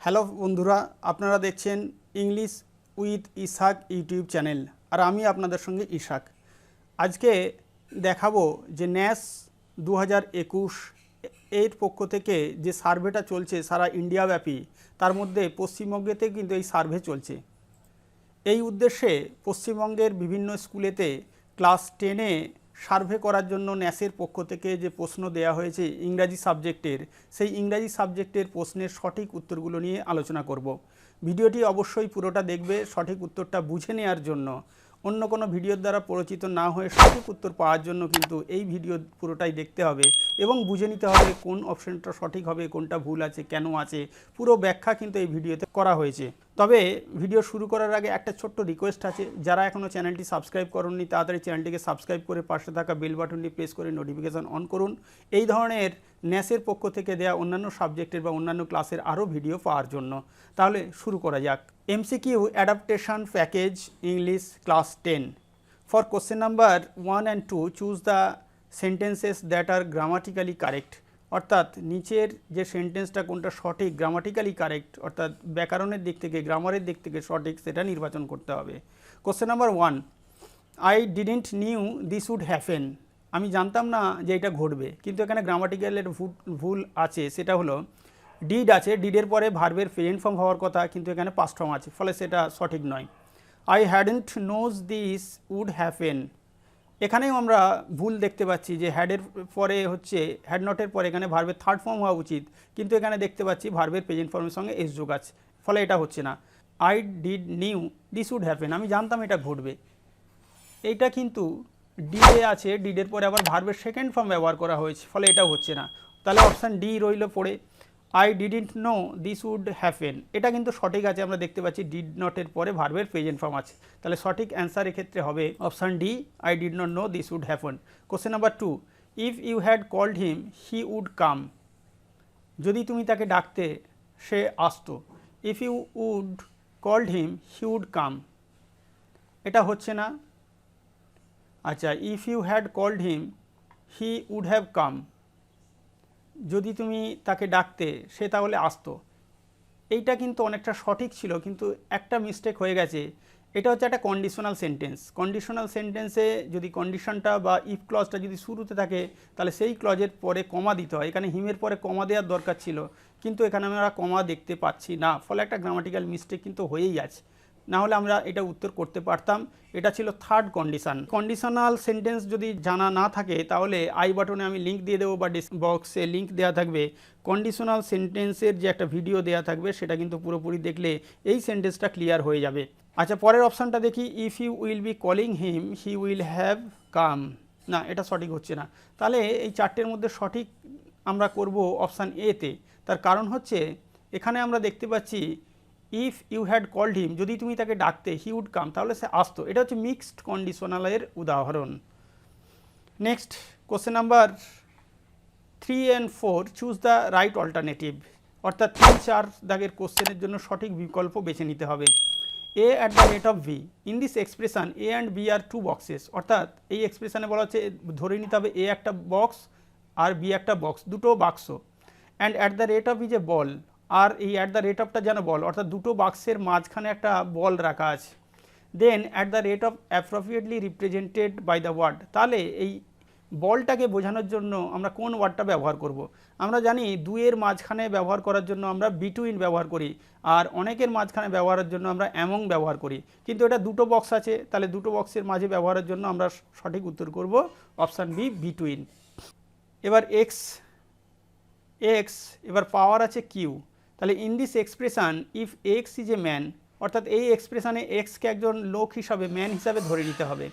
Hello বন্ধুরা, আপনারা দেখছেন English with Ishaq YouTube channel, আর আমি আপনাদের সঙ্গে ইশাক। আজকে দেখাবো যে ন্যাস 2021 এর পক্ষ থেকে যে সার্ভেটা চলছে সারা ইন্ডিয়াব্যাপী, তার মধ্যে পশ্চিমবঙ্গেতে কিন্তু এই সার্ভে চলছে। এই উদ্দেশ্যে পশ্চিমবঙ্গের বিভিন্ন স্কুলেতে ক্লাস 10-এ সার্ভে করার জন্য ন্যাসের পক্ষ থেকে যে প্রশ্ন দেওয়া হয়েছে ইংরাজি সাবজেক্টের, সেই ইংরাজি সাবজেক্টের প্রশ্নের সঠিক উত্তরগুলো নিয়ে আলোচনা করব। ভিডিওটি অবশ্যই পুরোটা দেখবে সঠিক উত্তরটা বুঝে নেওয়ার জন্য। অন্য কোনো ভিডিওর দ্বারা পরিচিত না হয়ে সঠিক উত্তর পাওয়ার জন্য কিন্তু এই ভিডিও পুরোটাই দেখতে হবে এবং বুঝে নিতে হবে কোন অপশানটা সঠিক হবে, কোনটা ভুল আছে, কেন আছে, পুরো ব্যাখ্যা কিন্তু এই ভিডিওতে করা হয়েছে। তবে ভিডিও শুরু করার আগে একটা ছোট্ট রিকোয়েস্ট আছে, যারা এখনও চ্যানেলটি সাবস্ক্রাইব করেননি তাড়াতাড়ি চ্যানেলটিকে সাবস্ক্রাইব করে পাশে থাকা বেল বাটনটি প্রেস করে নোটিফিকেশান অন করুন এই ধরনের ন্যাসের পক্ষ থেকে দেওয়া অন্যান্য সাবজেক্টের বা অন্যান্য ক্লাসের আরও ভিডিও পাওয়ার জন্য। তাহলে শুরু করা যাক। MCQ adaptation package English class 10 for question number 1 and 2 choose the sentences that are grammatically correct. অর্থাৎ নিচের যে সেন্টেন্সটা কোনটা সঠিক, গ্রামাটিক্যালি কারেক্ট, অর্থাৎ ব্যাকরণের দিক থেকে, গ্রামারের দিক থেকে সঠিক, সেটা নির্বাচন করতে হবে। Question number 1, I didn't knew this would happen. আমি জানতাম না যে এটা ঘটবে, কিন্তু এখানে গ্রামাটিক্যালের ভুল আছে। সেটা হলো ডিড আছে, ডিডের পরে ভার্বের প্রেজেন্ট ফর্ম হওয়ার কথা, কিন্তু এখানে পাস্ট ফর্ম আছে, ফলে সেটা সঠিক নয়। I hadn't knows this would happen, এখানেও আমরা ভুল দেখতে পাচ্ছি যে হ্যাডের পরে হচ্ছে হ্যাড নটের পরে এখানে ভার্বের থার্ড ফর্ম হওয়া উচিত, কিন্তু এখানে দেখতে পাচ্ছি ভার্বের প্রেজেন্ট ফর্মের সঙ্গে এস যোগ আছে, ফলে এটা হচ্ছে না। I did knew this would happen, আমি জানতাম এটা ঘটবে, এইটা কিন্তু ডিডে আছে, ডিডের পরে আবার ভার্বের সেকেন্ড ফর্ম ব্যবহার করা হয়েছে, ফলে এটা হচ্ছে না। তাহলে অপশান ডি রইল পড়ে, I didn't know this would happen, এটা কিন্তু সঠিক আছে। আমরা দেখতে পাচ্ছি ডিড নটের পরে ভার্বের প্রেজেন্ট ফর্ম আছে, তাহলে সঠিক অ্যান্সার এক্ষেত্রে হবে option D, I did not know this would happen. Question number 2, if you had called him he would come, যদি তুমি তাকে ডাকতে সে আসতো। If you would called him he would come, এটা হচ্ছে না। আচ্ছা, if you had called him he would have come, যদি তুমি তাকে ডাকতে সে তাহলে আসতো, এইটা কিন্তু অনেকটা সঠিক ছিল, কিন্তু একটা মিস্টেক হয়ে গেছে। এটা হচ্ছে একটা কন্ডিশনাল সেন্টেন্স। কন্ডিশনাল সেন্টেন্সে যদি কন্ডিশনটা বা ইফ ক্লজটা যদি শুরুতে থাকে, তাহলে সেই ক্লজের পরে কমা দিতে হয়। এখানে হিমের পরে কমা দেওয়ার দরকার ছিল, কিন্তু এখানে আমরা কমা দেখতে পাচ্ছি না, ফলে একটা গ্রামাটিক্যাল মিস্টেক কিন্তু হয়েই আছে। না হলে আমরা এটা উত্তর করতে পারতাম। এটা ছিল থার্ড কন্ডিশন। কন্ডিশনাল সেন্টেন্স যদি জানা না থাকে তাহলে আই বাটনে আমি লিঙ্ক দিয়ে দেবো বা বক্সে লিঙ্ক দেওয়া থাকবে, কন্ডিশনাল সেন্টেন্সের যে একটা ভিডিও দেওয়া থাকবে, সেটা কিন্তু পুরোপুরি দেখলে এই সেন্টেন্সটা ক্লিয়ার হয়ে যাবে। আচ্ছা, পরের অপশানটা দেখি, if you will be calling him he will have come, না এটা সঠিক হচ্ছে না। তাহলে এই চারটের মধ্যে সঠিক আমরা করব অপশান এতে। তার কারণ হচ্ছে এখানে আমরা দেখতে পাচ্ছি if you had called him, যদি তুমি তাকে ডাকতে হি উড কাম, তাহলে সে আসতো। এটা হচ্ছে মিক্সড কন্ডিশনালের উদাহরণ। Next question number 3 and 4 choose the right alternative. অর্থাৎ 3-4 দাগের কোশ্চেনের জন্য সঠিক বিকল্প বেছে নিতে হবে। A at the rate of V, in this expression A and B are two boxes. অর্থাৎ এই এক্সপ্রেশনে বলা হচ্ছে ধরে নিতে হবে এ একটা বক্স আর বি একটা বক্স, দুটো বাক্স। And at the rate of is a ball, আর এই অ্যাট দ্য রেট অফটা যেন বল, অর্থাৎ দুটো বাক্সের মাঝখানে একটা বল রাখা আছে। Then at the rate of appropriately represented by the word, তাহলে এই বলটাকে বোঝানোর জন্য আমরা কোন ওয়ার্ডটা ব্যবহার করব। আমরা জানি দুইয়ের মাঝখানে ব্যবহার করার জন্য আমরা বিটুইন ব্যবহার করি, আর অনেকের মাঝখানে ব্যবহারের জন্য আমরা অ্যামং ব্যবহার করি, কিন্তু এটা দুটো বক্স আছে, তাহলে দুটো বক্সের মাঝে ব্যবহারের জন্য আমরা সঠিক উত্তর করব অপশান বি, বিটুইন। এবার এক্স, এবার পাওয়ার আছে কিউ, তাহলে in this expression if x is a man, অর্থাৎ এই এক্সপ্রেশনে এক্সকে একজন লোক হিসাবে, ম্যান হিসাবে ধরে নিতে হবে।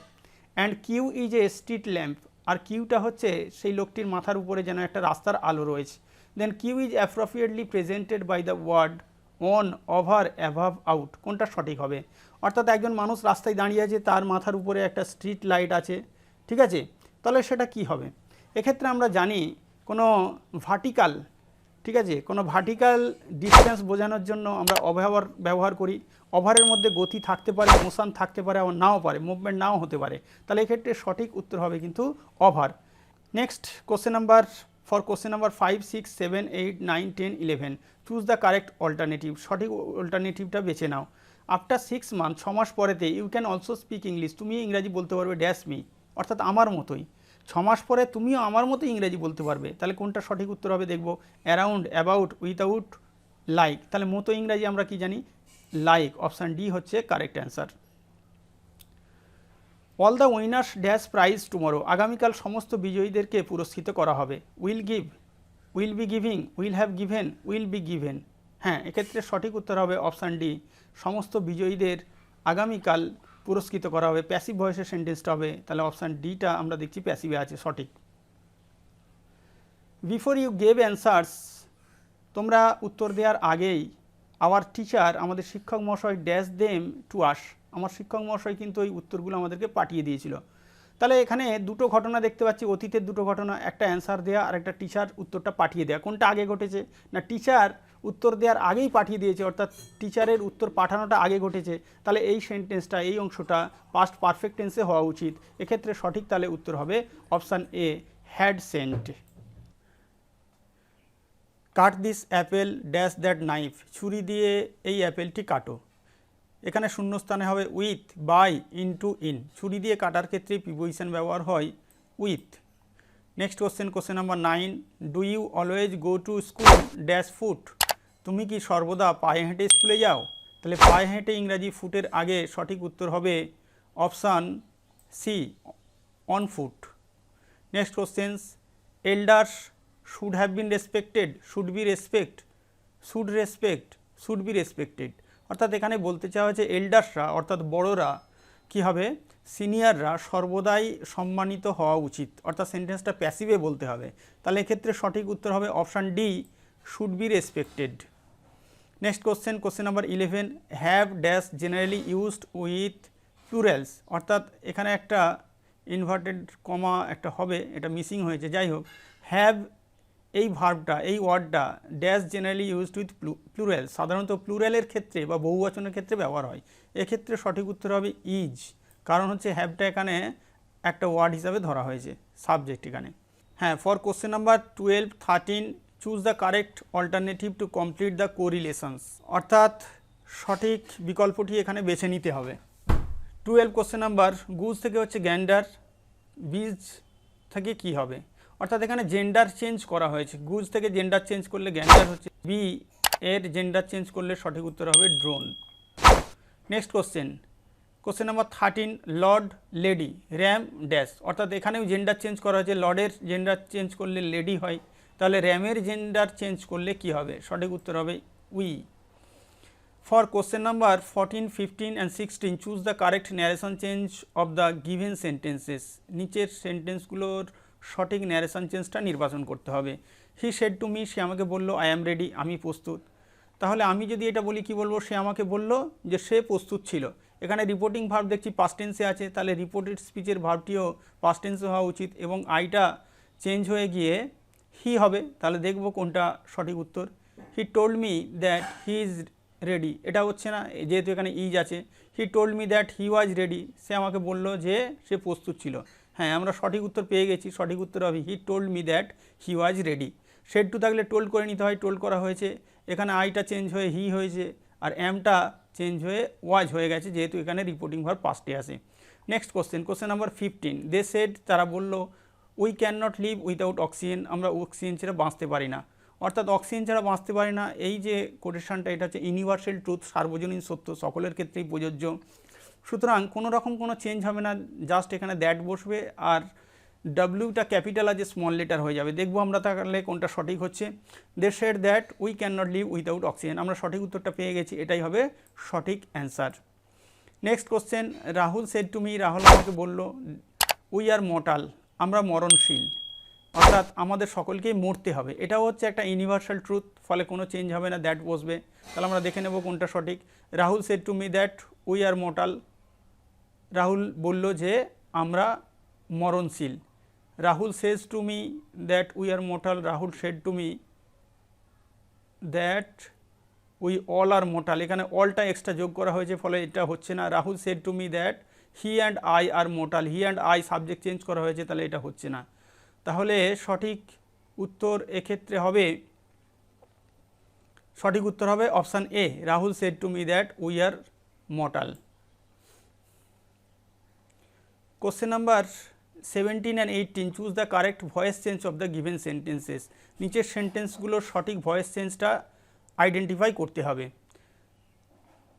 And Q is a street lamp, আর কিউটা হচ্ছে সেই লোকটির মাথার উপরে যেন একটা রাস্তার আলো রয়েছে। Then Q is appropriately presented by the word on, over, above, out, কোনটা সঠিক হবে। অর্থাৎ একজন মানুষ রাস্তায় দাঁড়িয়ে আছে, তার মাথার উপরে একটা স্ট্রিট লাইট আছে, ঠিক আছে, তাহলে সেটা কি হবে। এক্ষেত্রে আমরা জানি কোনো ভার্টিক্যাল, ঠিক আছে, কোনো ভার্টিক্যাল ডিস্টেন্স বোঝানোর জন্য আমরা ওভার ব্যবহার করি। ওভারের মধ্যে গতি থাকতে পারে, মোশন থাকতে পারে, আবার নাও পারে, মুভমেন্ট নাও হতে পারে, তাহলে এক্ষেত্রে সঠিক উত্তর হবে কিন্তু over. Next question number for question number 5, 6, 7, 8, 9, 10, 11 choose the correct alternative, সঠিক অল্টারনেটিভটা বেছে নাও। আফটার 6 মান্থ, 6 মাস পরেতে you can also speak English, তুমি ইংরাজি বলতে পারবে ড্যাশ মি, অর্থাৎ আমার মতোই। 6 মাস পরে তুমিও আমার মতো ইংরেজি বলতে পারবে। তাহলে কোনটা সঠিক উত্তর হবে দেখব। Around, about, without, like. তাহলে মতো ইংরাজি আমরা কি জানি? লাইক। অপশান ডি হচ্ছে correct answer. All the winners dash prize tomorrow, আগামীকাল সমস্ত বিজয়ীদেরকে পুরস্কৃত করা হবে। Will give, will be giving, will have given, will be given. হ্যাঁ, এক্ষেত্রে সঠিক উত্তর হবে অপশান ডি, সমস্ত বিজয়ীদের আগামীকাল পুরস্কৃত করা হবে। প্যাসিভ ভয়েসের সেন্টেন্সটা হবে, তাহলে অপশান ডিটা আমরা দেখছি প্যাসিভে আছে, সঠিক। বিফোর ইউ গেভ অ্যান্সার্স, তোমরা উত্তর দেওয়ার আগেই আওয়ার টিচার, আমাদের শিক্ষক মহাশয় ড্যাশ দেম টু আস, আমার শিক্ষক মহাশয় কিন্তু ওই উত্তরগুলো আমাদেরকে পাঠিয়ে দিয়েছিল। তাহলে এখানে দুটো ঘটনা দেখতে পাচ্ছি, অতীতের দুটো ঘটনা, একটা অ্যান্সার দেওয়া আর একটা টিচার উত্তরটা পাঠিয়ে দেওয়া। কোনটা আগে ঘটেছে? না, টিচার উত্তর দেওয়ার আগেই পাঠিয়ে দিয়েছে, অর্থাৎ টিচারের উত্তর পাঠানোটা আগে ঘটেছে। তাহলে এই সেন্টেন্সটা, এই অংশটা পাস্ট পারফেক্ট টেন্সে হওয়া উচিত। এক্ষেত্রে সঠিক তাহলে উত্তর হবে option A, had sent. Cut this apple dash that knife, ছুরি দিয়ে এই অ্যাপেলটি কাটো। এখানে শূন্যস্থানে হবে উইথ, বাই, ইনটু, ইন। ছুরি দিয়ে কাটার ক্ষেত্রে প্রিপোজিশন ব্যবহার হয় with. Next question number 9, do you always go to school dash foot, তুমি কি সর্বদা পায়ে হেঁটে স্কুলে যাও? তাহলে পায়ে হেঁটে ইংরাজি ফুটের আগে সঠিক উত্তর হবে option C, on foot. Next questions, elders should have been respected, should be respect, should respect, should be respected. অর্থাৎ এখানে বলতে চাওয়া হয়েছে এল্ডার্সরা অর্থাৎ বড়রা কি হবে, সিনিয়ররা সর্বদাই সম্মানিত হওয়া উচিত, অর্থাৎ সেন্টেন্সটা প্যাসিভে বলতে হবে। তাহলে এক্ষেত্রে সঠিক উত্তর হবে option D, should be respected. Next question number 11, have dash generally used with plurals, অর্থাৎ এখানে একটা ইনভার্টেড কমা একটা হবে, এটা মিসিং হয়েছে, যাই হোক। হ্যাভ এই ভার্বটা, এই ওয়ার্ডটা dash generally used with plural, সাধারণত প্লুরালের ক্ষেত্রে বা বহুবচনের ক্ষেত্রে ব্যবহার হয়। এক্ষেত্রে সঠিক উত্তর হবে ইজ, কারণ হচ্ছে হ্যাভটা এখানে একটা ওয়ার্ড হিসাবে ধরা হয়েছে, সাবজেক্ট এখানে। হ্যাঁ, for question number 12, 13 choose the correct alternative to complete the correlations, অর্থাৎ সঠিক বিকল্পটি এখানে বেছে নিতে হবে। 12 কোশ্চেন নাম্বার, গুজ থেকে হচ্ছে গ্যান্ডার, বীজ থেকে কি হবে? অর্থাৎ এখানে জেন্ডার চেঞ্জ করা হয়েছে, গুজ থেকে জেন্ডার চেঞ্জ করলে গ্যান্ডার হচ্ছে, বি এর জেন্ডার চেঞ্জ করলে সঠিক উত্তর হবে drone. Next question number 13, Lord, lady, RAM, dash, অর্থাৎ এখানেও জেন্ডার চেঞ্জ করা হয়েছে, লর্ডের জেন্ডার চেঞ্জ করলে লেডি হয়, তাহলে র্যামের জেন্ডার চেঞ্জ করলে কি হবে? সঠিক উত্তর হবে we. For question number 14, 15 and 16 choose the correct narration change of the given sentences, নিচের সেন্টেন্সগুলোর সঠিক ন্যারেশন চেঞ্জটা নির্বাচন করতে হবে। হি সেড টু মি, সে আমাকে বললো আই অ্যাম রেডি, আমি প্রস্তুত। তাহলে আমি যদি এটা বলি কি বলবো? সে আমাকে বলল যে সে প্রস্তুত ছিল। এখানে রিপোর্টিং ভার্ব দেখছি পাস্ট টেন্সে আছে, তাহলে রিপোর্টেড স্পিচের ভার্বটিও পাস্ট টেন্সে হওয়া উচিত এবং আইটা চেঞ্জ হয়ে গিয়ে হি হবে। তাহলে দেখব কোনটা সঠিক উত্তর। He told me that he is ready, এটা হচ্ছে না যেহেতু এখানে ইজ আছে। He told me that he was ready, সে আমাকে বলল যে সে প্রস্তুত ছিল। হ্যাঁ, আমরা সঠিক উত্তর পেয়ে গেছি, সঠিক উত্তর হবে হি told me that he was ready. Said to থাকলে টোল্ড করে নিতে হয়, টোল্ড করা হয়েছে, এখানে আইটা চেঞ্জ হয়ে হি হয়েছে আর অ্যামটা চেঞ্জ হয়ে ওয়াজ হয়ে গেছে, যেহেতু এখানে রিপোর্টিং ভার্ব পাস্টে আসে। Next question number 15, they said, তারা বলল we can not live without oxygen, আমরা অক্সিজেন ছাড়া বাঁচতে পারি না, অর্থাৎ অক্সিজেন ছাড়া বাঁচতে পারি না। এই যে কোটেশনটা, এটা হচ্ছে ইউনিভার্সাল ট্রুথ, সার্বজনীন সত্য, সকলের ক্ষেত্রেই প্রযোজ্য। সুতরাং কোনো রকম কোনো চেঞ্জ হবে না, জাস্ট এখানে দ্যাট বসবে আর ডাব্লিউটা ক্যাপিটাল আছে, স্মল লেটার হয়ে যাবে। দেখবো আমরা তাহলে কোনটা সঠিক হচ্ছে। They said that we can not live without oxygen, আমরা সঠিক উত্তরটা পেয়ে গেছি, এটাই হবে সঠিক answer. Next question, Rahul said to me, Rahul আমাকে বলল উই আর মর্টাল, আমরা মরণশীল, অর্থাৎ আমাদের সকলকেই মরতে হবে। এটাও হচ্ছে একটা ইউনিভার্সাল ট্রুথ, ফলে কোনো চেঞ্জ হবে না, দ্যাট বসবে। তাহলে আমরা দেখে নেব কোনটা সঠিক। Rahul said to me that we are mortal, Rahul বলল যে আমরা মরণশীল। Rahul says to me that we are mortal, Rahul said to me that we all are mortal, এখানে অলটা এক্সট্রা যোগ করা হয়েছে, ফলে এটা হচ্ছে না। Rahul said to me that he and I R mortal, he and I subject change করা হয়েছে, তাহলে এটা হচ্ছে না। তাহলে সঠিক উত্তর এক্ষেত্রে হবে, সঠিক উত্তর হবে option A, Rahul said to me that we are mortal. Question number 17 and 18, choose the correct voice change of the given sentences. নিচের সেন্টেন্সগুলোর সঠিক ভয়েস চেঞ্জটা আইডেন্টিফাই করতে হবে।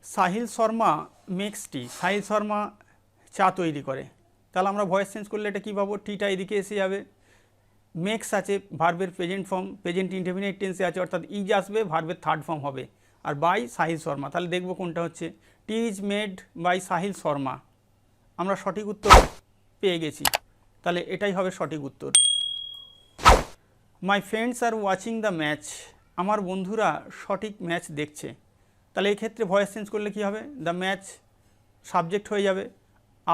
সাহিল শর্মা মেক্স টি, সাহিল শর্মা চা তৈরি করে, তাহলে আমরা ভয়েস চেঞ্জ করলে এটা কী পাবো, টিটা এদিকে এসে যাবে। মেক্স আছে ভার্বের প্রেজেন্ট ফর্ম, প্রেজেন্ট ইনডেফিনিট টেন্সে আছে, অর্থাৎ ইজ আসবে, ভার্বের থার্ড ফর্ম হবে, আর বাই সাহিল শর্মা, তাহলে দেখবো কোনটা হচ্ছে। Tea is made by Sahil Sharma, আমরা সঠিক উত্তর পেয়ে গেছি, তাহলে এটাই হবে সঠিক উত্তর। My friends are watching the match, আমার বন্ধুরা সঠিক ম্যাচ দেখছে, তাহলে এক্ষেত্রে ভয়েস চেঞ্জ করলে কী হবে, দ্য ম্যাচ সাবজেক্ট হয়ে যাবে,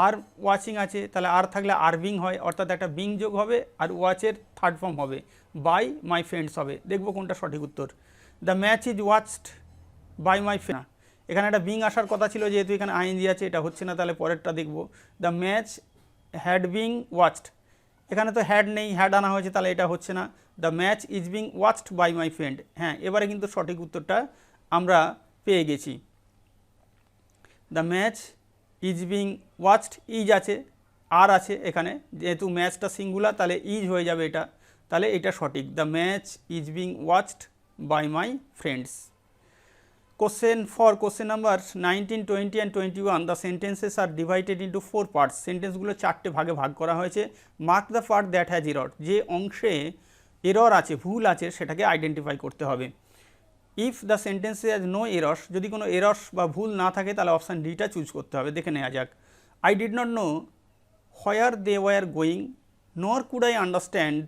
আর ওয়াচিং আছে, তাহলে আর থাকলে আর বিং হয়, অর্থাৎ একটা বিং যোগ হবে, আর ওয়াচের থার্ড ফর্ম হবে, বাই মাই ফ্রেন্ডস হবে, দেখবো কোনটা সঠিক উত্তর। The match is watched by my friend, এখানে একটা বিং আসার কথা ছিল, যেহেতু এখানে আইএনজি আছে, এটা হচ্ছে না, তাহলে পরেরটা দেখবো। The match had being watched, এখানে তো হ্যাড নেই, হ্যাড আনা হয়েছে, তাহলে এটা হচ্ছে না। The match is being watched by my friend, হ্যাঁ এবারে কিন্তু সঠিক উত্তরটা আমরা পেয়ে গেছি। The match is being watched, is আছে, আর আছে এখানে, যেহেতু ম্যাচটা সিঙ্গুলার তাহলে ইজ হয়ে যাবে এটা, তাহলে এটা সঠিক। The match is being watched by my friends. Question number 19, 20 and 21, the sentences are divided into 4 parts, সেন্টেন্সগুলো 4টে ভাগে ভাগ করা হয়েছে। Mark the part that has error, যে অংশে এরর আছে, ভুল আছে, সেটাকে আইডেন্টিফাই করতে হবে। ইফ দ্য সেন্টেন্সে হ্যাজ নো এরর্স, যদি কোনো এরর্স বা ভুল না থাকে তাহলে অপশান ডিটা চুজ করতে হবে। দেখে নেওয়া যাক। I did not know where they were going, nor could I understand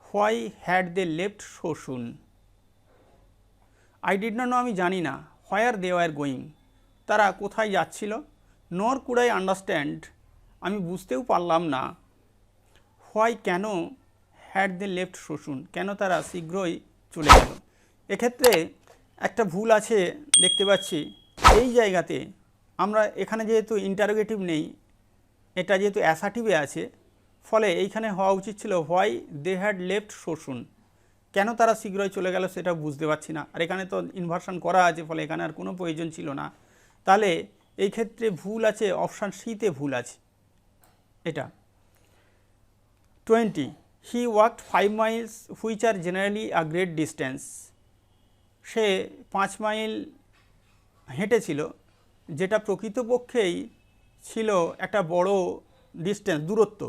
why had they left so soon. I did not know, আমি জানি না, হোয়ার দে ওয়ার গোয়িং, তারা কোথায় যাচ্ছিল, নর কুড আই আন্ডারস্ট্যান্ড, আমি বুঝতেও পারলাম না, হোয়াই কেন, had they left so soon, কেন তারা শীঘ্রই চলে গেল। এক্ষেত্রে একটা ভুল আছে দেখতে পাচ্ছি, এই জায়গাতে আমরা এখানে যেহেতু ইন্টারোগেটিভ নেই, এটা যেহেতু অ্যাসার্টিভে আছে, ফলে এইখানে হওয়া উচিত ছিল why they had left so soon, কেন তারা শীঘ্রই চলে গেল সেটা বুঝতে পারছি না, আর এখানে তো ইনভার্সন করা আছে, ফলে এখানে আর কোনো প্রয়োজন ছিল না, তাহলে এই ক্ষেত্রে ভুল আছে, অপশান সিতে ভুল আছে এটা। 20, he walked 5 miles which are generally a great distance, সে 5 মাইল হেঁটেছিল, যেটা প্রকৃতপক্ষেই ছিল একটা বড় ডিস্টেন্স, দূরত্ব।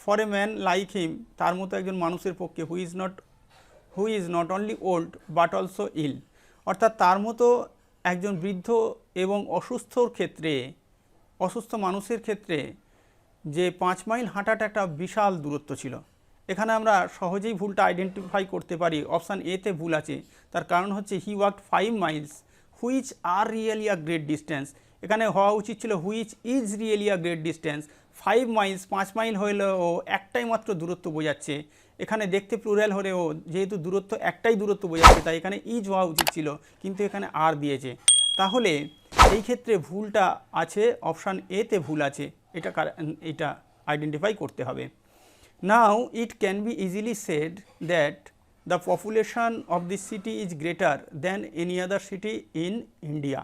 For a man like him, তার মতো একজন মানুষের পক্ষে, who is not only old but also ill, অর্থাৎ তার মতো একজন বৃদ্ধ এবং অসুস্থ মানুষের ক্ষেত্রে যে 5 মাইল হাঁটাটা একটা বিশাল দূরত্ব ছিল। এখানে আমরা সহজেই ভুলটা আইডেন্টিফাই করতে পারি, অপশান এতে ভুল আছে, তার কারণ হচ্ছে he walked 5 miles which are really a great distance, এখানে হওয়া উচিত ছিল which is really a great distance. 5 miles 5 mile হলেও একটাই মাত্র দূরত্ব বোঝাচ্ছে, এখানে দেখতে প্লুরাল হলেও যেহেতু দূরত্ব একটাই দূরত্ব বোঝাচ্ছে, তাই এখানে ইজ হওয়া উচিত ছিল, কিন্তু এখানে আর দিয়েছে, তাহলে এই ক্ষেত্রে ভুলটা আছে, অপশান এতে ভুল আছে, এটা আইডেন্টিফাই করতে হবে। Now it can be easily said that the population of this city is greater than any other city in India.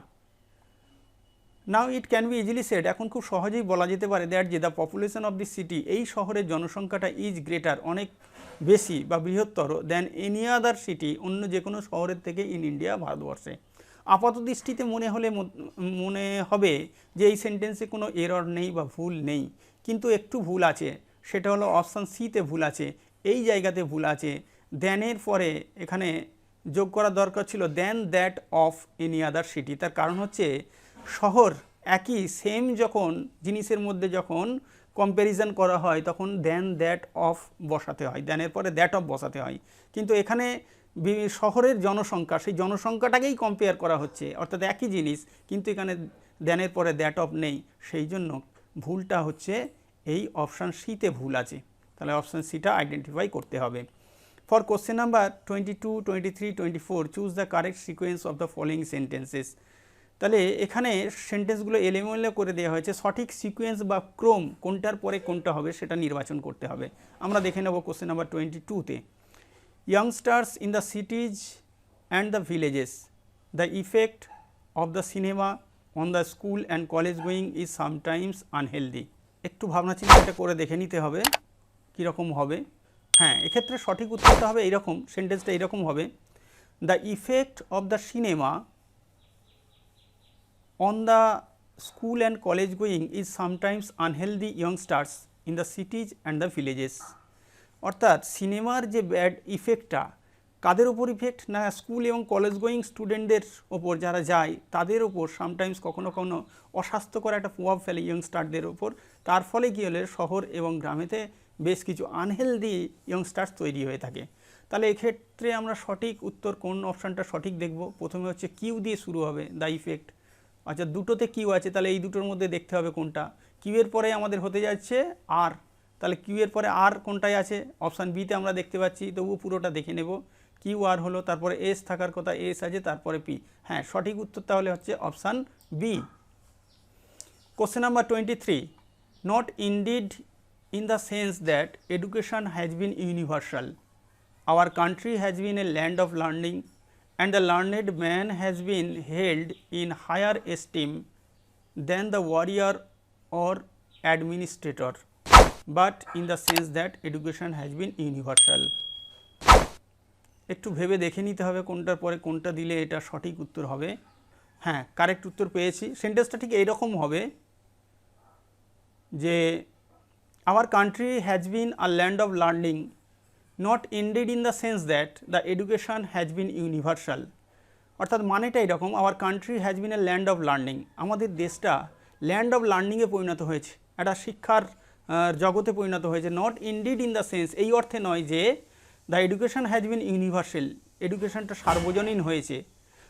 Now it can be easily said, এখন খুব সহজেই বলা যেতে পারে দ্যাট যে the population of this city, এই শহরের জনসংখ্যাটা is greater, অনেক বেশি বা বৃহত্তর, দ্যান এনি আদার সিটি, অন্য যে কোনো শহরের থেকে ইন ইন্ডিয়া, ভারতবর্ষে। আপাত দৃষ্টিতে মনে হবে যে এই সেন্টেন্সে কোনো এরর নেই বা ভুল নেই, কিন্তু একটু ভুল আছে, সেটা হলো অপশান সিতে ভুল আছে, এই জায়গাতে ভুল আছে। দ্যানের পরে এখানে যোগ করা দরকার ছিল than that of any other city, তার কারণ হচ্ছে শহর একই সেম যখন জিনিসের মধ্যে যখন কম্প্যারিজন করা হয় তখন দ্যান দ্যাট অফ বসাতে হয়, দ্যানের পরে দ্যাট অফ বসাতে হয়, কিন্তু এখানে শহরের জনসংখ্যা, সেই জনসংখ্যাটাকেই কম্পেয়ার করা হচ্ছে, অর্থাৎ একই জিনিস, কিন্তু এখানে দ্যানের পরে দ্যাট অফ নেই, সেই জন্য ভুলটা হচ্ছে এই অপশান সিতে ভুল আছে, তাহলে অপশান সিটা আইডেন্টিফাই করতে হবে। For question number 22, 23, 24, choose the correct sequence of the following sentences, তাহলে এখানে সেন্টেন্সগুলো এলোমেলো করে দেওয়া হয়েছে, সঠিক সিকোয়েন্স বা ক্রম কোনটার পরে কোনটা হবে সেটা নির্বাচন করতে হবে। আমরা দেখে নেব কোশ্চেন নাম্বার 22-তে। youngsters in the cities and the villages, the effect of the cinema on the school and college going is sometimes unhealthy. একটু ভাবনা চিন্তা এটা করে দেখে নিতে হবে কীরকম হবে। হ্যাঁ, এক্ষেত্রে সঠিক উত্তরটা হবে এইরকম, সেন্টেন্সটা এইরকম হবে, the effect of the cinema on the school and college going is sometimes unhealthy ইয়ংস্টার্স in the সিটিজ and the villages. অর্থাৎ সিনেমার যে ব্যাড ইফেক্টটা কাদের ওপর ইফেক্ট, না স্কুল এবং কলেজ গোয়িং স্টুডেন্টদের ওপর, যারা যায় তাদের ওপর সামটাইমস কখনো কখনো অস্বাস্থ্যকর একটা প্রভাব ফেলে ইয়ংস্টারদের ওপর। তার ফলে কী হলে শহর এবং গ্রামেতে বেশ কিছু আনহেলদি ইয়ংস্টার্স তৈরি হয়ে থাকে। তাহলে এক্ষেত্রে আমরা সঠিক উত্তর কোন অপশানটা সঠিক দেখব? প্রথমে হচ্ছে কিউ দিয়ে শুরু হবে, দ্য ইফেক্ট। আচ্ছা, দুটোতে কিউ আছে, তাহলে এই দুটোর মধ্যে দেখতে হবে কোনটা। কিউ এর পরে আমাদের হতে যাচ্ছে আর, তাহলে কিউ এর পরে আর কোনটায় আছে? অপশান বিতে আমরা দেখতে পাচ্ছি, তবুও পুরোটা দেখে নেব। কিউ আর হলো, তারপরে এস থাকার কথা, এস আছে, তারপরে পি। হ্যাঁ, সঠিক উত্তর তাহলে হচ্ছে option B. Question number 23, not indeed in the sense that education has been universal. Our country has been a land of learning and the learned man has been held in higher esteem than the warrior or administrator, but in the sense that education has been universal. একটু ভেবে দেখে নিতে হবে কোনটার পরে কোনটা দিলে এটা সঠিক উত্তর হবে। হ্যাঁ, কারেক্ট উত্তর পেয়েছি। সেন্টেন্সটা ঠিক এইরকম হবে যে our country has been a land of learning, not indeed in the sense that the education has been universal. অর্থাৎ মানেটা এরকম, our country has been a land of learning, আমাদের দেশটা ল্যান্ড অফ লার্নিংয়ে পরিণত হয়েছে, একটা শিক্ষার জগতে পরিণত হয়েছে। Not indeed in the sense, এই অর্থে নয় যে the education has been universal, এডুকেশনটা সার্বজনীন হয়েছে,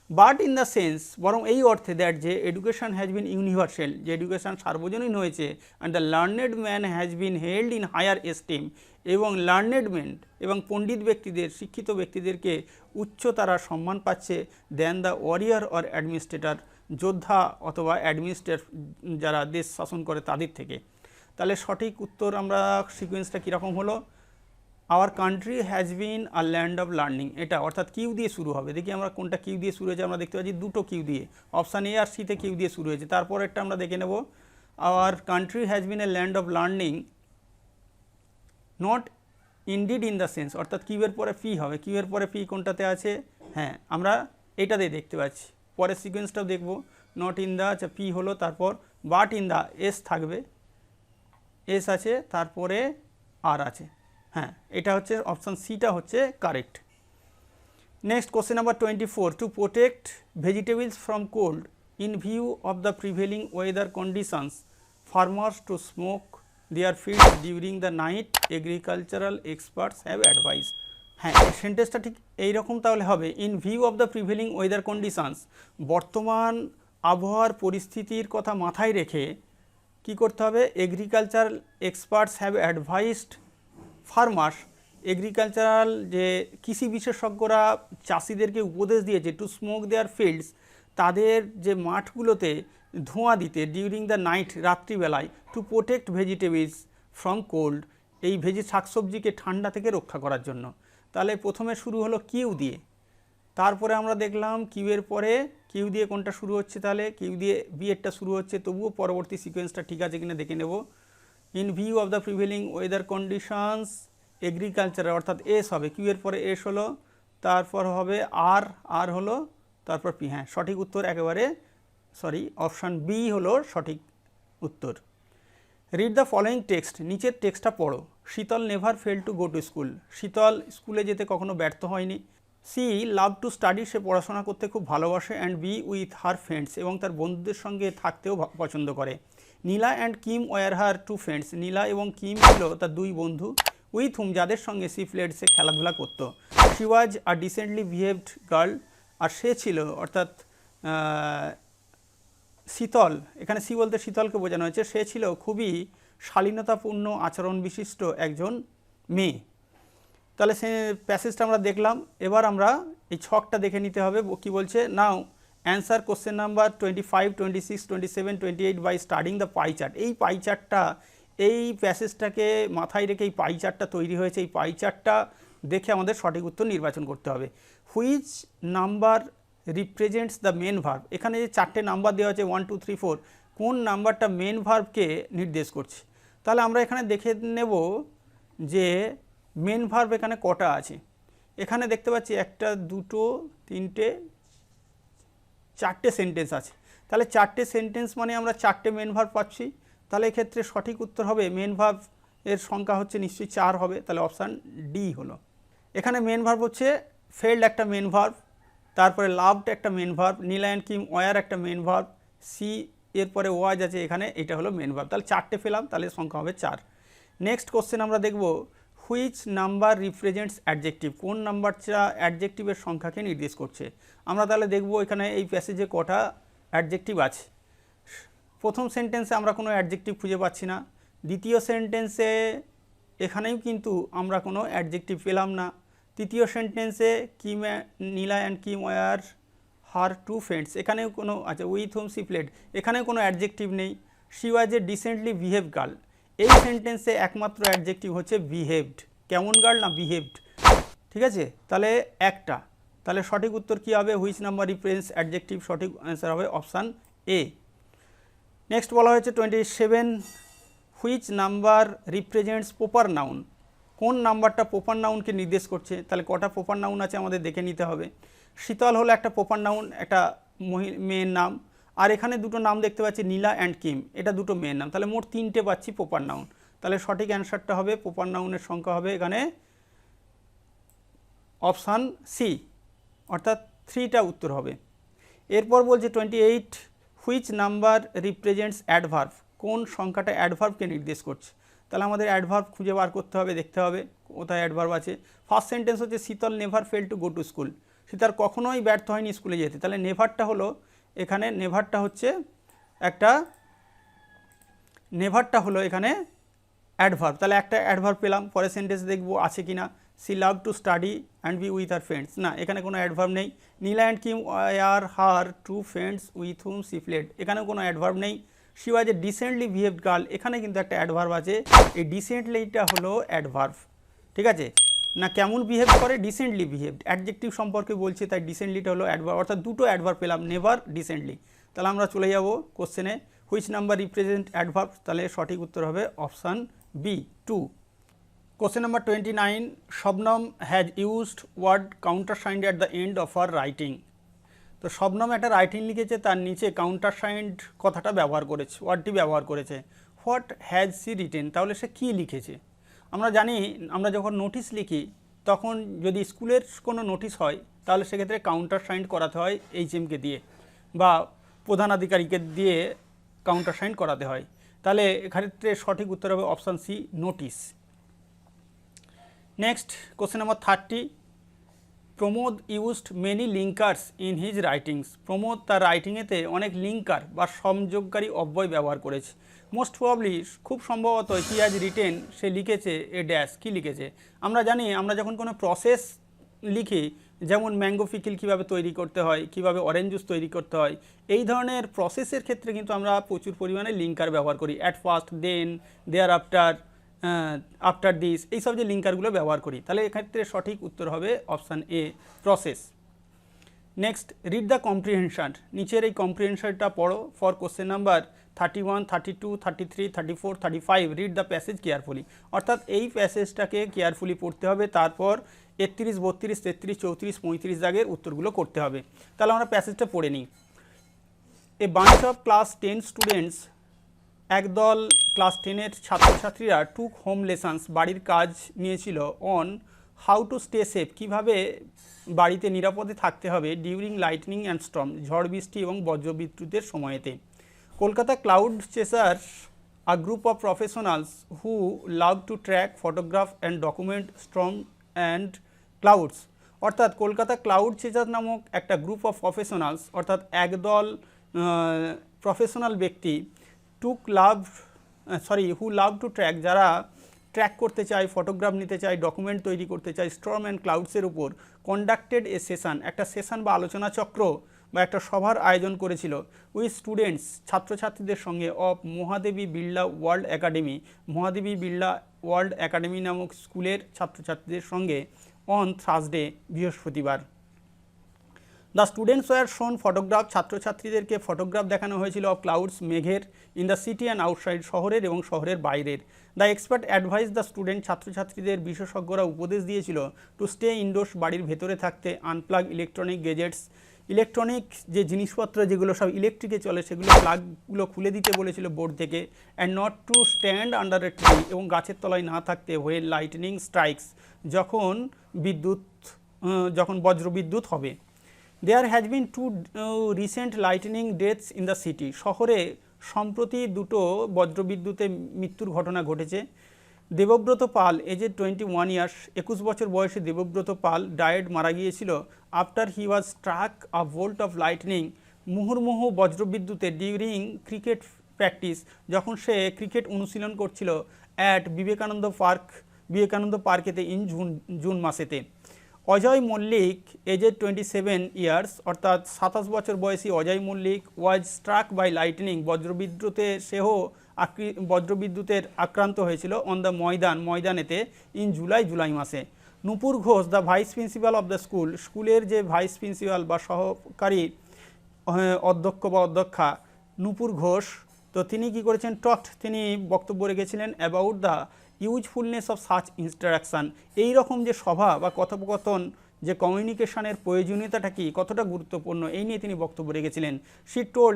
বাট ইন দ্য সেন্স, বরং এই অর্থে দ্যাট যে এডুকেশন হ্যাজ বিন ইউনিভার্সাল, যে এডুকেশন সার্বজনীন হয়েছে, and the learned man has been held in higher esteem, এবং লার্নেড ম্যান এবং পণ্ডিত ব্যক্তিদের, শিক্ষিত ব্যক্তিদেরকে উচ্চ তারা সম্মান পাচ্ছে then the warrior or administrator, যোদ্ধা অথবা অ্যাডমিনিস্ট্রেটর যারা দেশ শাসন করে তাদের থেকে। তাহলে সঠিক উত্তর আমরা সিকোয়েন্সটা কীরকম হলো? Our country has been a land of learning, এটা অর্থাৎ কিউ দিয়ে শুরু হবে। দেখি আমরা কোনটা কিউ দিয়ে শুরু হয়েছে, আমরা দেখতে পাচ্ছি দুটো কিউ দিয়ে, অপশান এ আর সিতে কিউ দিয়ে শুরু হয়েছে। তারপর একটা আমরা দেখে নেব, our country has been A land of learning not indeed in the sense, অর্থাৎ কিউ এর পরে পি হবে। কিউ এর পরে পি কোনটাতে আছে? হ্যাঁ, আমরা এটাতে দেখতে পাচ্ছি। পরের সিকোয়েন্সটাও দেখব, নট ইন দ্য, আচ্ছা পি হলো, তারপর বাট ইন দ্য, এস থাকবে, এস আছে, তারপরে আর আছে। হ্যাঁ, এটা হচ্ছে অপশান সিটা হচ্ছে correct. Next question number 24, to protect vegetables from cold in view of the prevailing weather conditions farmers to smoke their fields during the night, agricultural experts have advise. হ্যাঁ, সেন্টেন্সটা ঠিক এইরকম তাহলে হবে, in view of the prevailing weather conditions, বর্তমান আবহাওয়ার পরিস্থিতির কথা মাথায় রেখে কি করতে হবে? Agricultural experts have advised farmers, agricultural যে কৃষি বিশেষজ্ঞরা চাষিদেরকে উপদেশ দিয়েছে, টু স্মোক দেয়ার ফিল্ডস, তাদের যে মাঠগুলোতে ধোঁয়া দিতে, ডিউরিং দ্য নাইট, রাত্রিবেলায়, two protect vegetables from cold, এই শাকসবজিকে ঠান্ডা থেকে রক্ষা করার জন্য। তাহলে প্রথমে শুরু হলো কিউ দিয়ে, তারপরে আমরা দেখলাম কিউ এর পরে কিউ দিয়ে কোনটা শুরু হচ্ছে, তাহলে কিউ দিয়ে বি এরটা শুরু হচ্ছে, তবুও পরবর্তী সিকোয়েন্সটা ঠিক আছে কিনা দেখে নেব। In view of the prevailing weather conditions agriculture, অর্থাৎ এস হবে, কিউ এর পরে এস হলো, তারপর হবে আর, আর হলো, তারপর পি। হ্যাঁ, সঠিক উত্তর একেবারে অপশান বি হলো সঠিক উত্তর। রিড দ্য ফলোয়িং টেক্সট, নিচের টেক্সটটা পড়ো। Sheetal never fail to go to school, Sheetal স্কুলে যেতে কখনো ব্যর্থ হয়নি। সি লাভ টু স্টাডি, সে পড়াশোনা করতে খুব ভালোবাসে, and be with her friends, এবং তার বন্ধুদের সঙ্গে থাকতেও পছন্দ করে। Neela and Kim were her two friends, Neela এবং কিম ছিল তার দুই বন্ধু। উইথ হুম, যাদের সঙ্গে সি প্লেড, সে খেলাধুলা করতো। She was a decently behaved girl, আর সে ছিল, অর্থাৎ শীতল, এখানে সি বলতে শীতলকে বোঝানো হয়েছে, সে ছিল খুবই শালীনতাপূর্ণ আচরণ বিশিষ্ট একজন মেয়ে। তাহলে সে প্যাসেজটা আমরা দেখলাম। এবার আমরা এই ছকটা দেখে নিতে হবে কি বলছে। Now answer question number 25, 26, 27, 28 by studying the pie chart. এই পাই চার্টটা, এই প্যাসেজটাকে মাথায় রেখে এই পাই চার্টটা তৈরি হয়েছে। এই পাই চার্টটা দেখে আমাদের সঠিক উত্তর নির্বাচন করতে হবে। Which number represents the main verb, এখানে যে 4টে নাম্বার দেওয়া আছে 1 2 3 4, কোন নাম্বারটা মেন ভার্বকে নির্দেশ করছে? তাহলে আমরা এখানে দেখে নেব যে মেন ভার্ব এখানে কটা আছে। এখানে দেখতে পাচ্ছি 1 2 3 4টে সেন্টেন্স আছে। তাহলে 4টে সেন্টেন্স মানে আমরা 4টে মেন ভার্ব পাচ্ছি। তাহলে এক্ষেত্রে সঠিক উত্তর হবে মেন ভার্ব এর সংখ্যা হচ্ছে নিশ্চয়ই 4 হবে, তাহলে অপশান ডি হলো। এখানে মেন ভার্ব হচ্ছে ফেল্ড একটা মেন ভার্ব, তারপরে লাভড একটা main verb, Neela and Kim were একটা মেন ভার্ব, সি এরপরে ওয়াজ আছে এখানে, এটা হলো মেন ভার্ব। তাহলে 4টে পেলাম, তাহলে সংখ্যা হবে 4। নেক্সট কোশ্চেন আমরা দেখব হুইচ নাম্বার রিপ্রেজেন্টস অ্যাডজেক্টিভ, কোন নাম্বারটা অ্যাডজেক্টিভের সংখ্যাকে নির্দেশ করছে। আমরা তাহলে দেখব এখানে এই প্যাসেজে কটা অ্যাডজেক্টিভ আছে। প্রথম সেন্টেন্সে আমরা কোনো অ্যাডজেক্টিভ খুঁজে পাচ্ছি না। দ্বিতীয় সেন্টেন্সে এখানেও কিন্তু আমরা কোনো অ্যাডজেক্টিভ পেলাম না। তৃতীয় সেন্টেন্সে Kim Neela and Kim were her two friends, এখানেও কোনো আচ্ছা উইথ হোম সি প্লেড, এখানেও কোনো অ্যাডজেক্টিভ নেই। She was a decently behave girl, এই সেন্টেন্সে একমাত্র অ্যাডজেক্টিভ হচ্ছে বিহেভড। কেমন গার্ল না বিহেভড, ঠিক আছে। তাহলে একটা, তাহলে সঠিক উত্তর কী হবে? হুইচ নাম্বার রিপ্রেজেন্টস অ্যাডজেক্টিভ, সঠিক অ্যান্সার হবে অপশান এ। নেক্সট বলা হয়েছে 27 which number represents proper noun, কোন নাম্বারটা প্রপার নাউনকে নির্দেশ করছে। তাহলে কটা প্রপার নাউন আছে আমাদের দেখে নিতে হবে। শীতল হলো একটা প্রপার নাউন, একটা মেয়ের নাম, আর এখানে দুটো নাম দেখতে পাচ্ছি নীলা অ্যান্ড কিম, এটা দুটো মেয়ের নাম, তাহলে মোট 3টে পাচ্ছি প্রপার নাউন। তাহলে সঠিক অ্যান্সারটা হবে প্রপার নাউনের সংখ্যা হবে এখানে অপশান সি, অর্থাৎ 3টা উত্তর হবে। এরপর বলছে 28 হুইচ নাম্বার রিপ্রেজেন্টস অ্যাডভার্ব, কোন সংখ্যাটা অ্যাডভার্বকে নির্দেশ করছে। তাহলে আমাদের অ্যাডভার্ব খুঁজে বার করতে হবে, দেখতে হবে কোথায় অ্যাডভার্ব আছে। ফার্স্ট সেন্টেন্স হচ্ছে শীতল never fail to go to school, শীতল কখনোই ব্যর্থ হয়নি স্কুলে যেতে। তাহলে নেভারটা হলো এখানে, নেভারটা হলো এখানে অ্যাডভার্ব, তাহলে একটা অ্যাডভার্ব পেলাম। পরের সেন্টেন্স দেখবো আছে কি না। She love to study and be with her friends, না এখানে কোনো অ্যাডভার্ব নেই। Neela and Kim are her two friends with whom she played, এখানেও কোনো অ্যাডভার্ব নেই। She was a decently behaved girl, এখানে কিন্তু একটা অ্যাডভার্ব আছে, এই ডিসেন্টলিটা হলো অ্যাডভার্ব, ঠিক আছে। না কেমন বিহেভ করে, ডিসেন্টলি বিহেভড, অ্যাডজেক্টিভ সম্পর্কে বলছে, তাই ডিসেন্টলিটা হলো অ্যাডভার্ব, অর্থাৎ দুটো অ্যাডভার্ব পেলাম, নেভার ডিসেন্টলি। তাহলে আমরা চলে যাব কোশ্চেনে, হুইচ নাম্বার রিপ্রেজেন্ট অ্যাডভার্ব, তাহলে সঠিক উত্তর হবে option B 2। Question number 29 Shabnam has used word countersigned at the end of her writing. তো শবনম একটা রাইটিং লিখেছে, তার নিচে কাউন্টারসাইন্ড কথাটা ব্যবহার করেছে, ওয়ার্ডটি ব্যবহার করেছে। হোয়াট হ্যাজ সি রিটেন, তাহলে সে কী লিখেছে। আমরা জানি আমরা যখন নোটিশ লিখি তখন যদি স্কুলের কোনো নোটিশ হয় তাহলে সেক্ষেত্রে কাউন্টারসাইন্ড করাতে হয় HM-কে দিয়ে বা প্রধানাধিকারীকে দিয়ে কাউন্টারসাইন্ড করাতে হয়। তাহলে এক্ষেত্রে সঠিক উত্তর হবে option C, notice. Next question number 30 Pramod used many linkers in his writings, Pramod তার রাইটিংয়েতে অনেক লিঙ্কার বা সংযোগকারী অব্যয় ব্যবহার করেছে। মোস্ট প্রবাবলি, খুব সম্ভবত হি হ্যাজ রিটেন, সে লিখেছে এ ড্যাশ, কী লিখেছে। আমরা জানি আমরা যখন কোনো প্রসেস লিখি, যেমন ম্যাঙ্গো পিকল কীভাবে তৈরি করতে হয়, কীভাবে অরেঞ্জ জুস তৈরি করতে হয়, এই ধরনের প্রসেসের ক্ষেত্রে কিন্তু আমরা প্রচুর পরিমাণে লিঙ্কার ব্যবহার করি। At first, then, thereafter, after this, এইসব যে লিঙ্কারগুলো ব্যবহার করি। তাহলে এক্ষেত্রে সঠিক উত্তর হবে option A, process. Next read the comprehension, নিচের এই কম্প্রিহেনশনটা পড়ো for question number 31, 32, 33, 34, 35 read the passage carefully, অর্থাৎ এই প্যাসেজটাকে কেয়ারফুলি পড়তে হবে, তারপর 31, 32, 33, 34, 35 দাগের উত্তরগুলো করতে হবে। তাহলে আমরা প্যাসেজটা পড়ে নিই। A bunch of class 10 students, একদল ক্লাস 10-এর ছাত্রছাত্রীরা টুক হোম লেসন্স, বাড়ির কাজ নিয়েছিল, on how to stay safe, কীভাবে বাড়িতে নিরাপদে থাকতে হবে, ডিউরিং লাইটনিং অ্যান্ড স্টর্ম, ঝড় বৃষ্টি এবং বজ্রবিদ্যুতের সময়তে। Kolkata cloud chasers, a group of professionals who love to track, photograph and document storm and clouds, অর্থাৎ কলকাতা ক্লাউড চেসার নামক একটা গ্রুপ অফ প্রফেশনালস, অর্থাৎ একদল প্রফেশনাল ব্যক্তি, হু লাভ টু ট্র্যাক, যারা ট্র্যাক করতে চায়, ফটোগ্রাফ নিতে চায়, ডকুমেন্ট তৈরি করতে চায়, স্টর্ম অ্যান্ড ক্লাউডসের উপর, কন্ডাক্টেড এ সেশন, একটা সেশন বা আলোচনা চক্র বা একটা সভার আয়োজন করেছিল, উইথ স্টুডেন্টস, ছাত্রছাত্রীদের সঙ্গে, of Mahadevi Birla world academy, Mahadevi Birla world academy নামক স্কুলের ছাত্রছাত্রীদের সঙ্গে, অন থার্সডে, বৃহস্পতিবার। The students were shown photograph, ছাত্রছাত্রীদেরকে ফটোগ্রাফ দেখানো হয়েছিল অফ ক্লাউডস, মেঘের, in the city and outside, শহরের এবং শহরের বাইরের। The expert advice the student, ছাত্রছাত্রীদের বিশেষজ্ঞরা উপদেশ দিয়েছিল টু স্টে ইনডোর্স, বাড়ির ভেতরে থাকতে, আনপ্লাগ ইলেকট্রনিক গেজেটস, ইলেকট্রনিক যে জিনিসপত্র যেগুলো সব ইলেকট্রিকে চলে সেগুলো প্লাগগুলো খুলে দিতে বলেছিল বোর্ড থেকে, and not to stand under a tree, এবং গাছের তলায় না থাকতে, হোয়েন লাইটনিং স্ট্রাইকস, যখন বজ্রবিদ্যুৎ হবে। There has been two recent lightning deaths in the city, শহরে সম্প্রতি দুটো বজ্রবিদ্যুতে মৃত্যুর ঘটনা ঘটেছে। দেবব্রত পাল এজে 21 ইয়ার্স, 21 বছর বয়সে দেবব্রত পাল ডায়েড, মারা গিয়েছিল after he was struck a volt of lightning, মুহুর্মুহু বজ্রবিদ্যুতে, ডিউরিং ক্রিকেট প্র্যাকটিস, যখন সে ক্রিকেট অনুশীলন করছিল অ্যাট বিবেকানন্দ পার্কেতে ইন জুন মাসেতে। অজয় মল্লিক এজে 27 ইয়ার্স, অর্থাৎ 27 বছর বয়সী Ajay Mallick, was struck by lightning, বজ্রবিদ্যুতের আক্রান্ত হয়েছিল অন দ্য ময়দানেতে ইন জুলাই মাসে। Nupur Ghosh the vice principal of the স্কুলের যে ভাইস প্রিন্সিপাল বা সহকারী অধ্যক্ষ বা অধ্যক্ষা নূপুর ঘোষ, তো তিনি কি করেছেন, তিনি বক্তব্য রেখেছিলেন about the usefulness of such interaction, এই রকম যে সভা বা কথোপকথন, যে কমিউনিকেশনের প্রয়োজনীয়তাটা কি, কতটা গুরুত্বপূর্ণ, এই নিয়ে তিনি বক্তব্য রেখেছিলেন।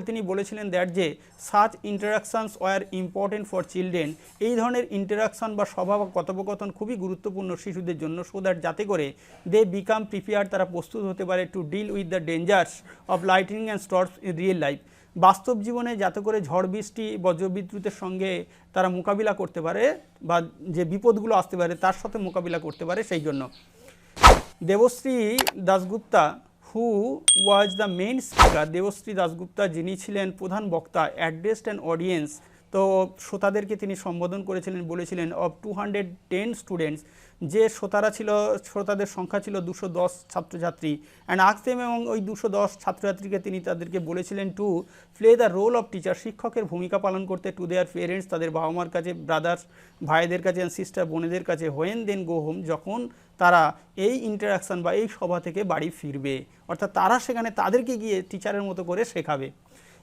তিনি বলেছিলেন দ্যাট যে such interactions were important for children, এই ধরনের ইন্টারাকশান বা সভা বা কথোপকথন খুবই গুরুত্বপূর্ণ শিশুদের জন্য, সো দ্যাট যাতে করে দে বিকাম প্রিপেয়ার্ড, তারা প্রস্তুত হতে পারে to deal with the dangers of lightning and storms in real life, বাস্তব জীবনে যাতে করে ঝড় বৃষ্টি বজ্রবিদ্যুতের সঙ্গে তারা মোকাবিলা করতে পারে বা যে বিপদগুলো আসতে পারে তার সাথে মোকাবিলা করতে পারে, সেই জন্য। Debashree Dasgupta who was the main speaker, Debashree Dasgupta যিনি ছিলেন প্রধান বক্তা, অ্যাড্রেসড অ্যান অডিয়েন্স, তো শ্রোতাদেরকে তিনি সম্বোধন করেছিলেন, বলেছিলেন অফ 210 স্টুডেন্টস, যে শ্রোতাদের সংখ্যা ছিল 210 ছাত্রছাত্রী, অ্যান্ড আক্সেম, এবং ওই 210 ছাত্রছাত্রীকে তিনি তাদেরকে বলেছিলেন to play the role of teacher, শিক্ষকের ভূমিকা পালন করতে, টু দেয়ার পেরেন্টস, তাদের বাবা মার কাছে, ব্রাদার্স ভাইদের কাছে, অ্যান্ড সিস্টার বোনেদের কাছে, হোয়েন দেন গো হোম, যখন তারা এই ইন্টারাকশান বা এই সভা থেকে বাড়ি ফিরবে, অর্থাৎ তারা সেখানে তাদেরকে গিয়ে টিচারের মতো করে শেখাবে।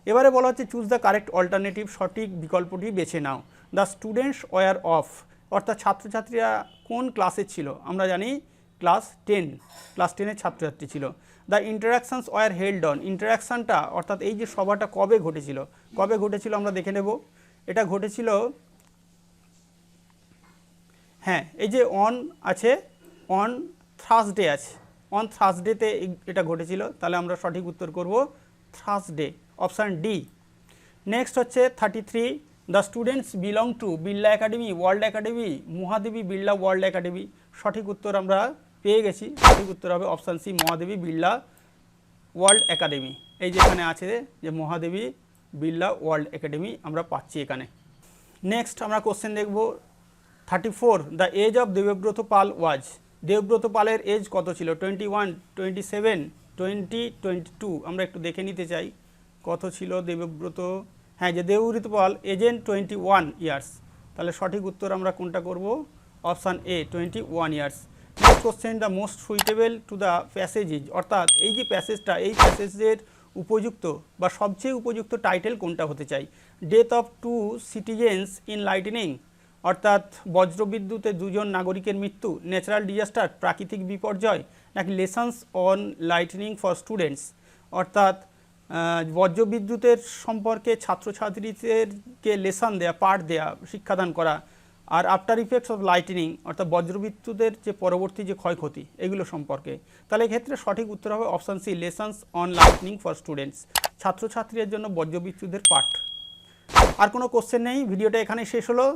এবারে বলা হচ্ছে চুজ দ্য কারেক্ট অল্টারনেটিভ, সঠিক বিকল্পটি বেছে নাও। দ্য স্টুডেন্টস ওয়ার অফ, অর্থাৎ ছাত্রছাত্রীরা কোন ক্লাসে ছিল, আমরা জানি ক্লাস 10-এর ছাত্রছাত্রী ছিল। দ্য ইন্টারাকশানস ওয়ার হেল্ড অন, ইন্টারাকশানটা অর্থাৎ এই যে সভাটা কবে ঘটেছিল আমরা দেখে নেব। এটা ঘটেছিল, হ্যাঁ, এই যে অন আছে, অন থার্সডে আছে, অন থার্সডেতে এটা ঘটেছিল, তাহলে আমরা সঠিক উত্তর করব থার্সডে, অপশান ডি। নেক্সট হচ্ছে 33, the students belong to Birla academy, world academy, Mahadevi Birla world academy, সঠিক উত্তর আমরা পেয়ে গেছি, সঠিক উত্তর হবে option C, Mahadevi Birla world academy. এই যেখানে আছে যে মহাদেবী বিড়লা ওয়ার্ল্ড একাডেমি আমরা পাচ্ছি এখানে। নেক্সট আমরা কোশ্চেন দেখব 34, দ্য এজ অফ দেবব্রত পাল ওয়াজ, দেবব্রত পালের এজ কত ছিল, 21, 27, 20, 22, আমরা একটু দেখে নিতে চাই কত ছিল দেবব্রত, হ্যাঁ, যে দেবব্রত পাল এজেন 21 ইয়ার্স, তাহলে সঠিক উত্তর আমরা কোনটা করব, option A, 21 years. Next question, the most suitable to the passage, অর্থাৎ এই যে প্যাসেজটা, এই প্যাসেজের উপযুক্ত বা সবচেয়ে উপযুক্ত টাইটেল কোনটা হতে চাই, death of 2 citizens in lightning, অর্থাৎ বজ্রবিদ্যুতে 2জন নাগরিকের মৃত্যু, ন্যাচারাল ডিজাস্টার, প্রাকৃতিক বিপর্যয়, নাকি lessons on lightning for students, অর্থাৎ বজ্রবিদ্যুতের সম্পর্কে ছাত্রছাত্রীদেরকে লেসন দেয়া, পাঠ দেয়া, শিক্ষাদান করা, আর আফটার ইফেক্টস অফ লাইটনিং, অর্থাৎ বজ্রবিদ্যুতের যে পরবর্তী যে ক্ষয়ক্ষতি, এগুলো সম্পর্কে, তাহলে এক্ষেত্রে সঠিক উত্তর হবে option C, lessons on lightning for students, ছাত্রছাত্রীদের জন্য বজ্রবিদ্যুতের পাঠ। আর কোনো কোশ্চেন নেই, ভিডিওটা এখানেই শেষ হলো।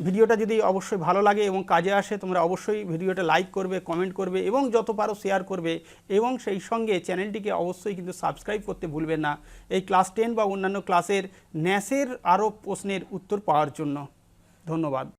ভিডিওটা যদি অবশ্যই ভালো লাগে এবং কাজে আসে, তোমরা অবশ্যই ভিডিওটা লাইক করবে, কমেন্ট করবে এবং যত পারো শেয়ার করবে, এবং সেই সঙ্গে চ্যানেলটিকে অবশ্যই কিন্তু সাবস্ক্রাইব করতে ভুলবেন না, এই ক্লাস 10 বা অন্যান্য ক্লাসের ন্যাসের আরও প্রশ্নের উত্তর পাওয়ার জন্য। ধন্যবাদ।